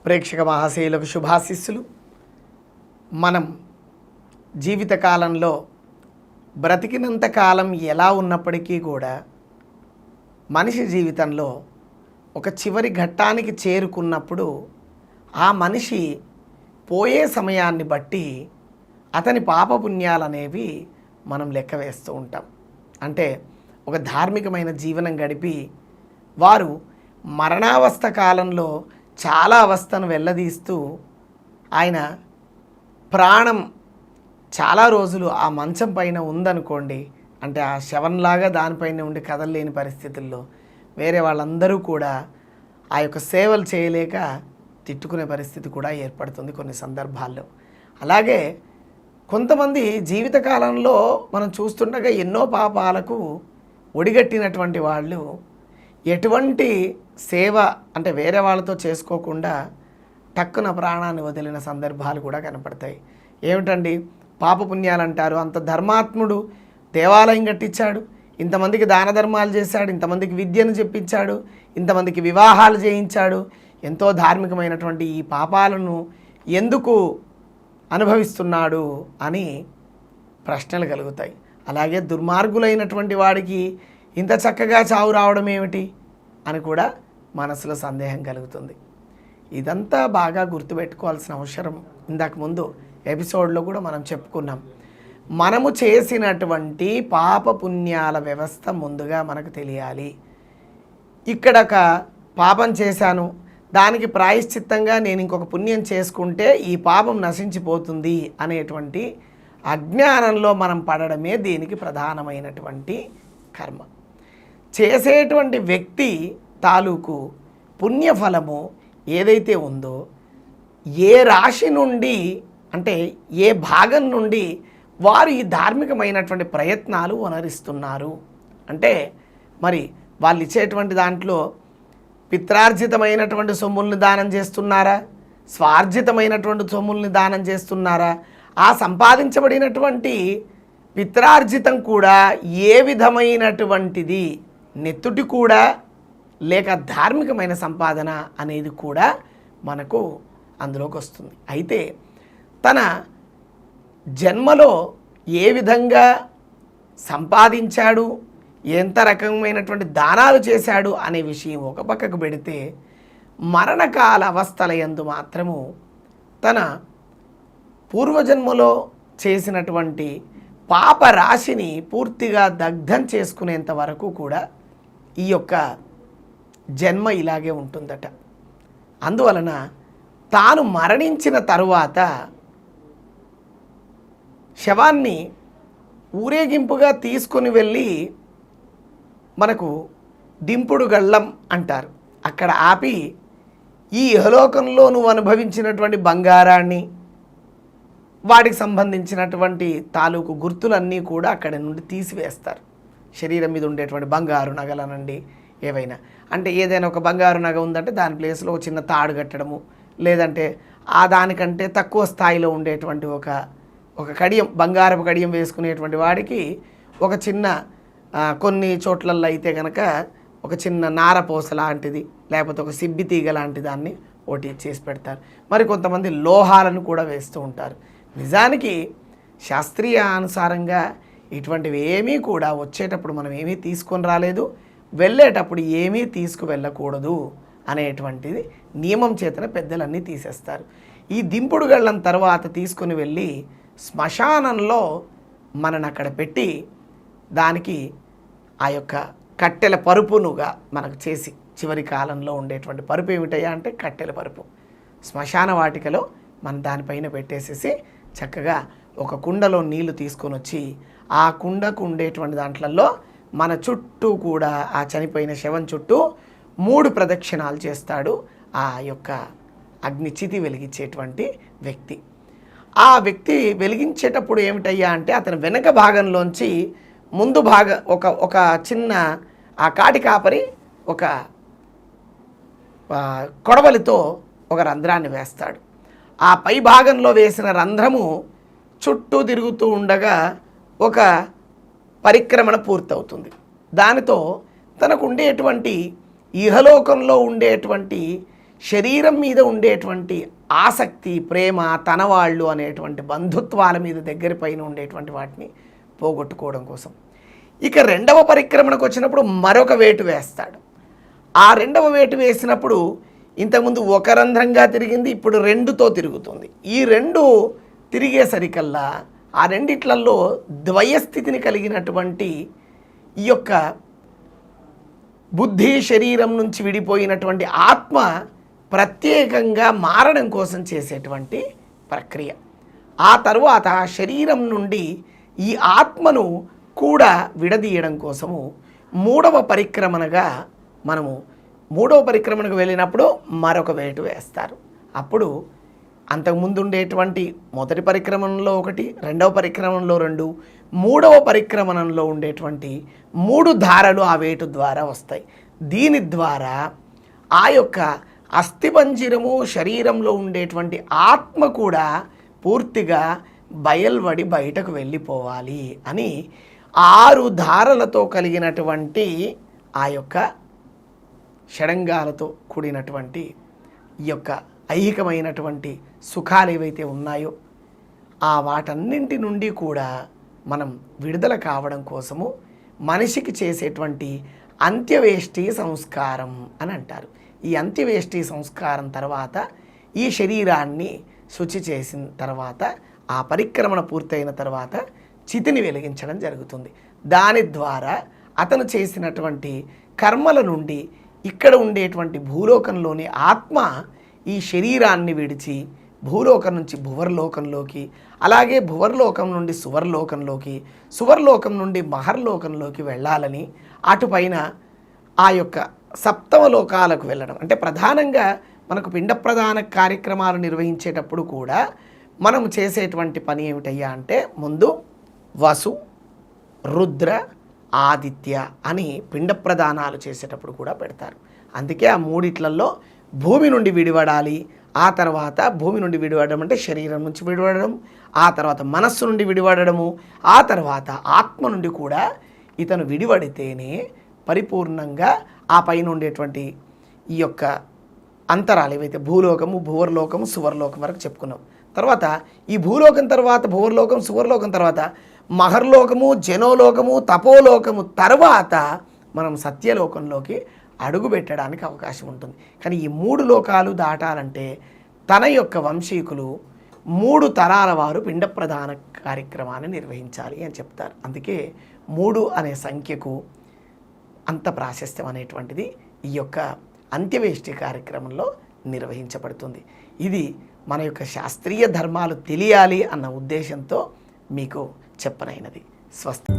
ప్రేక్షక మహాశయులకు శుభాశిస్సులు. మనం జీవితకాలంలో బ్రతికినంత కాలం ఎలా ఉన్నప్పటికీ కూడా మనిషి జీవితంలో ఒక చివరి ఘట్టానికి చేరుకున్నప్పుడు ఆ మనిషి పోయే సమయాన్ని బట్టి అతని పాపపుణ్యాలు అనేవి మనం లెక్క వేస్తూ ఉంటాం. అంటే ఒక ధార్మికమైన జీవనం గడిపి వారు మరణావస్థ కాలంలో చాలా అవస్థను వెళ్ళదీస్తూ ఆయన ప్రాణం చాలా రోజులు ఆ మంచం పైన ఉందనుకోండి, అంటే ఆ శవంలాగా దానిపైన ఉండి కదలలేని పరిస్థితుల్లో వేరే వాళ్ళందరూ కూడా ఆ యొక్క సేవలు చేయలేక తిట్టుకునే పరిస్థితి కూడా ఏర్పడుతుంది కొన్ని సందర్భాల్లో. అలాగే కొంతమంది జీవితకాలంలో మనం చూస్తుండగా ఎన్నో పాపాలకు ఒడిగట్టినటువంటి వాళ్ళు ఎటువంటి సేవ అంటే వేరే వాళ్ళతో చేసుకోకుండా టక్కున ప్రాణాన్ని వదిలిన సందర్భాలు కూడా కనపడతాయి. ఏమిటండి పాపపుణ్యాలు అంటారు, అంత ధర్మాత్ముడు దేవాలయం కట్టించాడు, ఇంతమందికి దాన ధర్మాలు చేశాడు, ఇంతమందికి విద్యను చెప్పించాడు, ఇంతమందికి వివాహాలు చేయించాడు, ఎంతో ధార్మికమైనటువంటి ఈ పాపాలను ఎందుకు అనుభవిస్తున్నాడు అని ప్రశ్నలు కలుగుతాయి. అలాగే దుర్మార్గులైనటువంటి వాడికి ఇంత చక్కగా చావు రావడం ఏమిటి అని కూడా మనసులో సందేహం కలుగుతుంది. ఇదంతా బాగా గుర్తుపెట్టుకోవాల్సిన అవసరం ఇందాక ముందు ఎపిసోడ్లో కూడా మనం చెప్పుకున్నాం. మనము చేసినటువంటి పాపపుణ్యాల వ్యవస్థ ముందుగా మనకు తెలియాలి. ఇక్కడ ఒక పాపం చేశాను, దానికి ప్రాయశ్చిత్తంగా నేను ఇంకొక పుణ్యం చేసుకుంటే ఈ పాపం నశించిపోతుంది అనేటువంటి అజ్ఞానంలో మనం పడడమే దీనికి ప్రధానమైనటువంటి కర్మ. చేసేటువంటి వ్యక్తి తాలూకు పుణ్యఫలము ఏదైతే ఉందో ఏ రాశి నుండి అంటే ఏ భాగం నుండి వారు ఈ ధార్మికమైనటువంటి ప్రయత్నాలు వనరిస్తున్నారు అంటే మరి వాళ్ళు ఇచ్చేటువంటి దాంట్లో పిత్రార్జితమైనటువంటి సొమ్ముల్ని దానం చేస్తున్నారా, స్వార్జితమైనటువంటి సొమ్ముల్ని దానం చేస్తున్నారా, ఆ సంపాదించబడినటువంటి పిత్రార్జితం కూడా ఏ విధమైనటువంటిది నెత్తుటి కూడా లేక ధార్మికమైన సంపాదన అనేది కూడా మనకు అందులోకి వస్తుంది. అయితే తన జన్మలో ఏ విధంగా సంపాదించాడు, ఎంత రకమైనటువంటి దానాలు చేశాడు అనే విషయం ఒక పక్కకు పెడితే మరణకాల అవస్థల యందు మాత్రము తన పూర్వజన్మలో చేసినటువంటి పాప రాశిని పూర్తిగా దగ్ధం చేసుకునేంత వరకు కూడా ఈ యొక్క జన్మ ఇలాగే ఉంటుందట. అందువలన తాను మరణించిన తరువాత శవాన్ని ఊరేగింపుగా తీసుకుని వెళ్ళి మనకు దింపుడు గళ్ళం అంటారు, అక్కడ ఆపి ఈ ఇహలోకంలో నువ్వు అనుభవించినటువంటి బంగారాన్ని వాటికి సంబంధించినటువంటి తాలూకు గుర్తులన్నీ కూడా అక్కడి నుండి తీసివేస్తారు. శరీరం మీద ఉండేటువంటి బంగారు నగలనండి ఏవైనా, అంటే ఏదైనా ఒక బంగారు నగ ఉందంటే దాని ప్లేస్లో ఒక చిన్న తాడు కట్టడము, లేదంటే ఆ దానికంటే తక్కువ స్థాయిలో ఉండేటువంటి ఒక కడియం బంగారపు కడియం వేసుకునేటువంటి వాడికి ఒక చిన్న కొన్ని చోట్లల్లో అయితే కనుక ఒక చిన్న నారపోస లాంటిది లేకపోతే ఒక సిబ్బి తీగ లాంటి దాన్ని ఒకటి చేసి పెడతారు. మరి కొంతమంది లోహాలను కూడా వేస్తూ ఉంటారు. నిజానికి శాస్త్రీయ అనుసారంగా ఇటువంటివి ఏమీ కూడా వచ్చేటప్పుడు మనం ఏమీ తీసుకొని రాలేదు, వెళ్ళేటప్పుడు ఏమీ తీసుకువెళ్ళకూడదు అనేటువంటిది నియమం చేతన పెద్దలన్నీ తీసేస్తారు. ఈ దింపుడు గళ్ళం తర్వాత తీసుకుని వెళ్ళి శ్మశానంలో మనని అక్కడ పెట్టి దానికి ఆ యొక్క కట్టెల పరుపునుగా మనకు చేసి చివరి కాలంలో ఉండేటువంటి పరుపు ఏమిటయ్యా అంటే కట్టెల పరుపు శ్మశాన వాటికలో మనం దానిపైన పెట్టేసేసి చక్కగా ఒక కుండలో నీళ్లు తీసుకొని వచ్చి ఆ కుండకు ఉండేటువంటి దాంట్లలో మన చుట్టూ కూడా ఆ చనిపోయిన శవం చుట్టూ 3 ప్రదక్షిణాలు చేస్తాడు ఆ యొక్క అగ్నిచితి వెలిగించేటువంటి వ్యక్తి. ఆ వ్యక్తి వెలిగించేటప్పుడు ఏమిటయ్యా అంటే అతని వెనక భాగంలోంచి ముందు ఒక చిన్న ఆ కాటి కాపరి ఒక కొడవలితో ఒక రంధ్రాన్ని వేస్తాడు. ఆ పై భాగంలో వేసిన రంధ్రము చుట్టూ తిరుగుతూ ఉండగా ఒక పరిక్రమణ పూర్తవుతుంది. దానితో తనకు ఉండేటువంటి ఇహలోకంలో ఉండేటువంటి శరీరం మీద ఉండేటువంటి ఆసక్తి, ప్రేమ, తనవాళ్ళు అనేటువంటి బంధుత్వాల మీద దగ్గర పైన ఉండేటువంటి వాటిని పోగొట్టుకోవడం కోసం. ఇక రెండవ పరిక్రమణకు వచ్చినప్పుడు మరొక వేటు వేస్తాడు. ఆ రెండవ వేటు వేసినప్పుడు ఇంతకుముందు ఒక రంధ్రంగా తిరిగింది, ఇప్పుడు 2తో తిరుగుతుంది. ఈ 2 తిరిగేసరికల్లా ఆ రెండిట్లలో ద్వయస్థితిని కలిగినటువంటి ఈ యొక్క బుద్ధి శరీరం నుంచి విడిపోయినటువంటి ఆత్మ ప్రత్యేకంగా మారడం కోసం చేసేటువంటి ప్రక్రియ. ఆ తరువాత శరీరం నుండి ఈ ఆత్మను కూడా విడదీయడం కోసము మూడవ పరిక్రమణగా మనము మూడవ పరిక్రమణకు వెళ్ళినప్పుడు మరొక వేటు వేస్తారు. అప్పుడు అంతకుముందు ఉండేటువంటి మొదటి పరిక్రమణలో 1, రెండవ పరిక్రమణలో 2, మూడవ పరిక్రమణంలో ఉండేటువంటి 3 ధారలు ఆ వేటు ద్వారా వస్తాయి. దీని ద్వారా ఆ యొక్క అస్థిపంజరము శరీరంలో ఉండేటువంటి ఆత్మ కూడా పూర్తిగా బయల్వడి బయటకు వెళ్ళిపోవాలి అని 6 ధారలతో కలిగినటువంటి ఆ యొక్క షడంగాలతో కూడినటువంటి ఈ యొక్క ఐహికమైనటువంటి సుఖాలు ఏవైతే ఉన్నాయో ఆ వాటన్నింటి నుండి కూడా మనం విడుదల కావడం కోసము మనిషికి చేసేటువంటి అంత్యవేష్టి సంస్కారం అని అంటారు. ఈ అంత్యవేష్టి సంస్కారం తర్వాత ఈ శరీరాన్ని శుచి చేసిన తర్వాత ఆ పరిక్రమణ పూర్తయిన తర్వాత చితిని వెలిగించడం జరుగుతుంది. దాని ద్వారా అతను చేసినటువంటి కర్మల నుండి ఇక్కడ ఉండేటువంటి భూలోకంలోని ఆత్మ ఈ శరీరాన్ని విడిచి భూలోకం నుంచి భువర్లోకంలోకి, అలాగే భువర్లోకం నుండి సువర్లోకంలోకి, సువర్లోకం నుండి మహర్లోకంలోకి వెళ్ళాలని అటుపైన ఆ యొక్క సప్తమ లోకాలకు వెళ్ళడం. అంటే ప్రధానంగా మనకు పిండ ప్రధాన కార్యక్రమాలు నిర్వహించేటప్పుడు కూడా మనం చేసేటువంటి పని ఏమిటయ్యా అంటే ముందు వసు, రుద్ర, ఆదిత్య అని పిండ ప్రదానాలు చేసేటప్పుడు కూడా పెడతారు. అందుకే ఆ 3 భూమి నుండి విడివడాలి, ఆ తర్వాత భూమి నుండి విడివడడం అంటే శరీరం నుంచి విడివడడం, ఆ తర్వాత మనస్సు నుండి విడివడము, ఆ తర్వాత ఆత్మ నుండి కూడా ఇతను విడివడితేనే పరిపూర్ణంగా ఆ పైన ఉండేటువంటి ఈ యొక్క అంతరాలు ఏవైతే భూలోకము, భువర్లోకము, సువర్లోకం వరకు చెప్పుకున్నాం. తర్వాత ఈ భూలోకం తర్వాత భువర్లోకం, సువర్లోకం తర్వాత మహర్లోకము, జనోలోకము, తపోలోకము తర్వాత మనం సత్యలోకంలోకి అడుగు పెట్టడానికి అవకాశం ఉంటుంది. కానీ ఈ 3 లోకాలు దాటాలంటే తన యొక్క వంశీకులు 3 తరాల వారు పిండ ప్రధాన కార్యక్రమాన్ని నిర్వహించాలి అని చెప్తారు. అందుకే 3 అనే సంఖ్యకు అంత ప్రాశస్త్యం అనేటువంటిది ఈ యొక్క అంత్యవేష్టి కార్యక్రమంలో నిర్వహించబడుతుంది. ఇది మన యొక్క శాస్త్రీయ ధర్మాలు తెలియాలి అన్న ఉద్దేశంతో మీకు చెప్పనైనది. స్వస్తి.